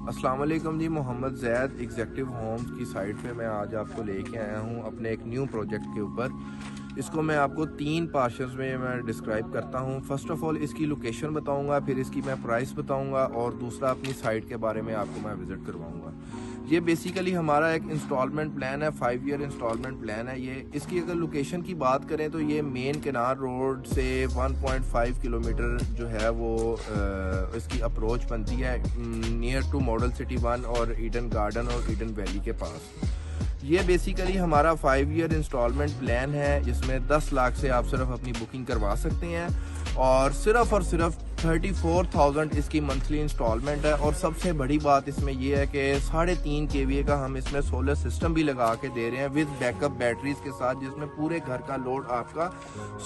अस्सलाम वालेकुम जी। मोहम्मद ज़ैद executive Holmes की साइट पे मैं आज आपको लेके आया हूँ अपने एक न्यू प्रोजेक्ट के ऊपर। इसको मैं आपको 3 पार्शंस में मैं डिस्क्राइब करता हूँ। फर्स्ट ऑफ ऑल इसकी लोकेशन बताऊँगा, फिर इसकी मैं प्राइस बताऊँगा और दूसरा अपनी साइट के बारे में आपको मैं विज़िट करवाऊँगा। ये बेसिकली हमारा एक इंस्टॉलमेंट प्लान है, 5 ईयर इंस्टॉलमेंट प्लान है ये। इसकी अगर लोकेशन की बात करें तो ये मेन केनार रोड से 1.5 किलोमीटर जो है वो इसकी अप्रोच बनती है नियर टू मॉडल सिटी 1 और ईडन गार्डन और ईडन वैली के पास। ये बेसिकली हमारा 5 ईयर इंस्टॉलमेंट प्लान है, जिसमें 10 लाख से आप सिर्फ अपनी बुकिंग करवा सकते हैं और सिर्फ 34,000 इसकी मंथली इंस्टॉलमेंट है। और सबसे बड़ी बात इसमें यह है कि 3.5 kVA का हम इसमें सोलर सिस्टम भी लगा के दे रहे हैं विद बैकअप बैटरीज के साथ, जिसमें पूरे घर का लोड आपका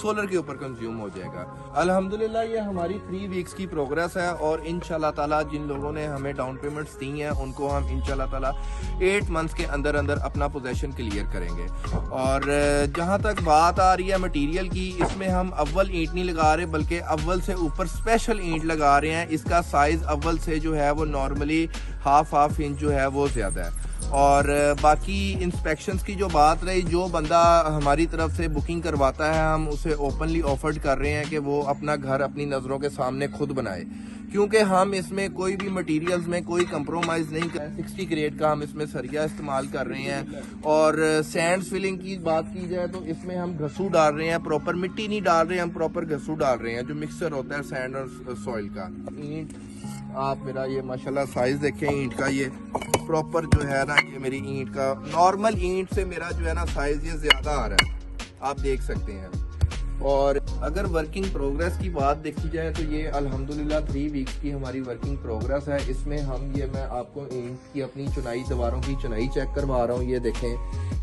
सोलर के ऊपर कंज्यूम हो जाएगा। अल्हम्दुलिल्लाह ये हमारी 3 वीक्स की प्रोग्रेस है और इंशाल्लाह ताला जिन लोगों ने हमें डाउन पेमेंट्स दी हैं उनको हम इंशाल्लाह ताला 8 मंथ्स के अंदर अंदर अपना पोजेशन क्लियर करेंगे। और जहाँ तक बात आ रही है मटेरियल की, इसमें हम अव्वल ईंट नहीं लगा रहे बल्कि अव्वल से ऊपर स्पेशल ईंट लगा रहे हैं। इसका साइज अव्वल से जो है वो नॉर्मली हाफ इंच जो है वो ज्यादा है। और बाकी इंस्पेक्शंस की जो बात रही, जो बंदा हमारी तरफ से बुकिंग करवाता है हम उसे ओपनली ऑफर्ड कर रहे हैं कि वो अपना घर अपनी नज़रों के सामने खुद बनाए, क्योंकि हम इसमें कोई भी मटेरियल्स में कोई कंप्रोमाइज़ नहीं कर। 60 ग्रेड का हम इसमें सरिया इस्तेमाल कर रहे हैं। और सैंड फिलिंग की बात की जाए तो इसमें हम घसू डाल रहे हैं, प्रॉपर मिट्टी नहीं डाल रहे हैं, हम प्रॉपर घसू डाल रहे हैं जो मिक्सचर होता है सैंड और सॉइल का। ईंट आप मेरा ये माशाल्लाह साइज देखें ईंट का, ये प्रॉपर जो है ना, ये मेरी ईंट का नॉर्मल ईंट से मेरा जो है ना साइज ये ज्यादा आ रहा है, आप देख सकते हैं। और अगर वर्किंग प्रोग्रेस की बात देखी जाए तो ये अल्हम्दुलिल्लाह 3 वीक्स की हमारी वर्किंग प्रोग्रेस है। इसमें हम ये मैं आपको ईंट की अपनी चुनाई, दीवारों की चुनाई चेक करवा रहा हूँ। ये देखें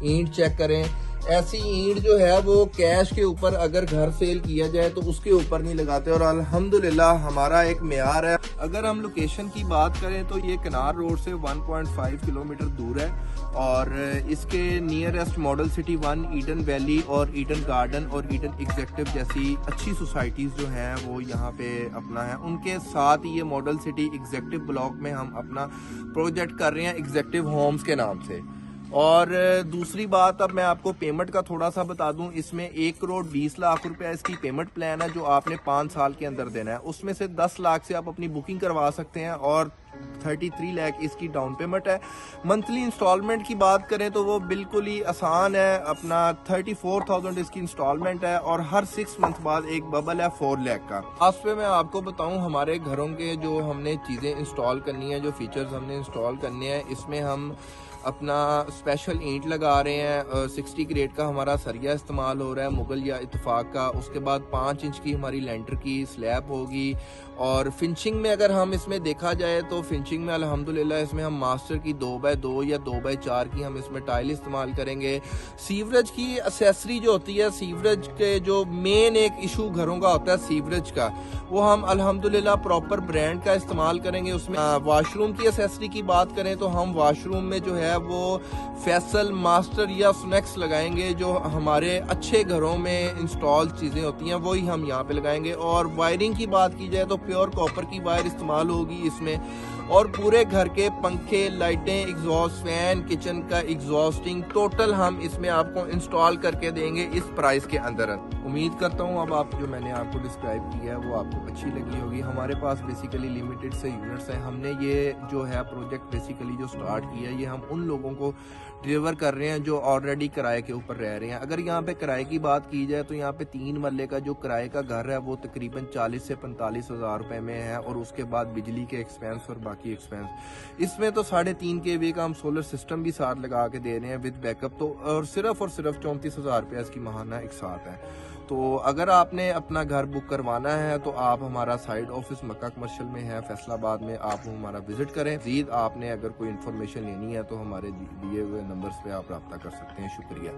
ईंट चेक करें, ऐसी ईंट जो है वो कैश के ऊपर अगर घर सेल किया जाए तो उसके ऊपर नहीं लगाते और अल्हम्दुलिल्लाह हमारा एक मेयार है। अगर हम लोकेशन की बात करें तो ये केनार रोड से 1.5 किलोमीटर दूर है और इसके nearest model city 1, Eden valley और ईडन गार्डन और ईडन एग्जेक्टिव जैसी अच्छी सोसाइटीज़ जो हैं वो यहाँ पे अपना है। उनके साथ ही ये मॉडल सिटी एग्जेक्टिव ब्लॉक में हम अपना प्रोजेक्ट कर रहे हैं एग्जेक्टिव होम्स के नाम से। और दूसरी बात, अब मैं आपको पेमेंट का थोड़ा सा बता दूं। इसमें 1 करोड़ 20 लाख रुपया इसकी पेमेंट प्लान है जो आपने 5 साल के अंदर देना है। उसमें से 10 लाख से आप अपनी बुकिंग करवा सकते हैं और 33 लाख इसकी डाउन पेमेंट है। मंथली इंस्टॉलमेंट की बात करें तो वो बिल्कुल ही आसान है, अपना 34,000 इसकी इंस्टॉलमेंट है और हर 6 मंथ बाद एक बबल है 4 लाख का। लास्ट पे मैं आपको बताऊं हमारे घरों के जो हमने चीज़ें इंस्टॉल करनी है, जो फीचर्स हमने इंस्टॉल करने हैं, इसमें हम अपना स्पेशल ईंट लगा रहे हैं। 60 ग्रेड का हमारा सरिया इस्तेमाल हो रहा है, मुगल या इत्तेफाक का। उसके बाद 5 इंच की हमारी लेंटर की स्लैब होगी। और फिनिशिंग में अगर हम इसमें देखा जाए तो फिनिशिंग में अल्हम्दुलिल्लाह इसमें हम मास्टर की 2x2 या 2x4 की हम इसमें टाइल इस्तेमाल करेंगे। सीवरेज की एसेसरी जो होती है, सीवरेज के जो मेन एक इशू घरों का होता है सीवरेज का, वो हम अल्हम्दुलिल्लाह प्रॉपर ब्रांड का इस्तेमाल करेंगे। उसमें वॉशरूम की एसेसरी की बात करें तो हम वॉशरूम में जो है वो फैसल, मास्टर या स्नैक्स लगाएंगे। जो हमारे अच्छे घरों में इंस्टॉल चीज़ें होती हैं वही हम यहाँ पे लगाएंगे। और वायरिंग की बात की जाए तो प्योर कॉपर की वायर इस्तेमाल होगी इसमें। और पूरे घर के पंखे, लाइटें, एग्जॉस्ट फैन, किचन का एग्जॉस्टिंग टोटल हम इसमें आपको इंस्टॉल करके देंगे इस प्राइस के अंदर। उम्मीद करता हूँ अब आप जो मैंने आपको डिस्क्राइब किया है वो आपको अच्छी लगी होगी। हमारे पास बेसिकली लिमिटेड से यूनिट्स हैं। हमने ये जो है प्रोजेक्ट बेसिकली जो स्टार्ट किया है ये हम उन लोगों को डिलीवर कर रहे हैं जो ऑलरेडी किराए के ऊपर रह रहे हैं। अगर यहाँ पे किराए की बात की जाए तो यहाँ पे 3 मरले का जो किराए का घर है वो तकरीबन 40 से 45 हज़ार रुपए में है और उसके बाद बिजली के एक्सपेंस और बाकी एक्सपेंस। इसमें तो 3.5 kVA का हम सोलर सिस्टम भी साथ लगा के दे रहे हैं विद बैकअप। तो और सिर्फ 34 हज़ार रुपया इसकी माहाना एक साथ है। तो अगर आपने अपना घर बुक करवाना है तो आप हमारा साइड ऑफिस मक्का कमर्शियल में है फैसलाबाद में, आप हमारा विजिट करें। मज़ीद आपने अगर कोई इन्फॉर्मेशन लेनी है तो हमारे दिए हुए नंबर्स पे आप रब्ता कर सकते हैं। शुक्रिया।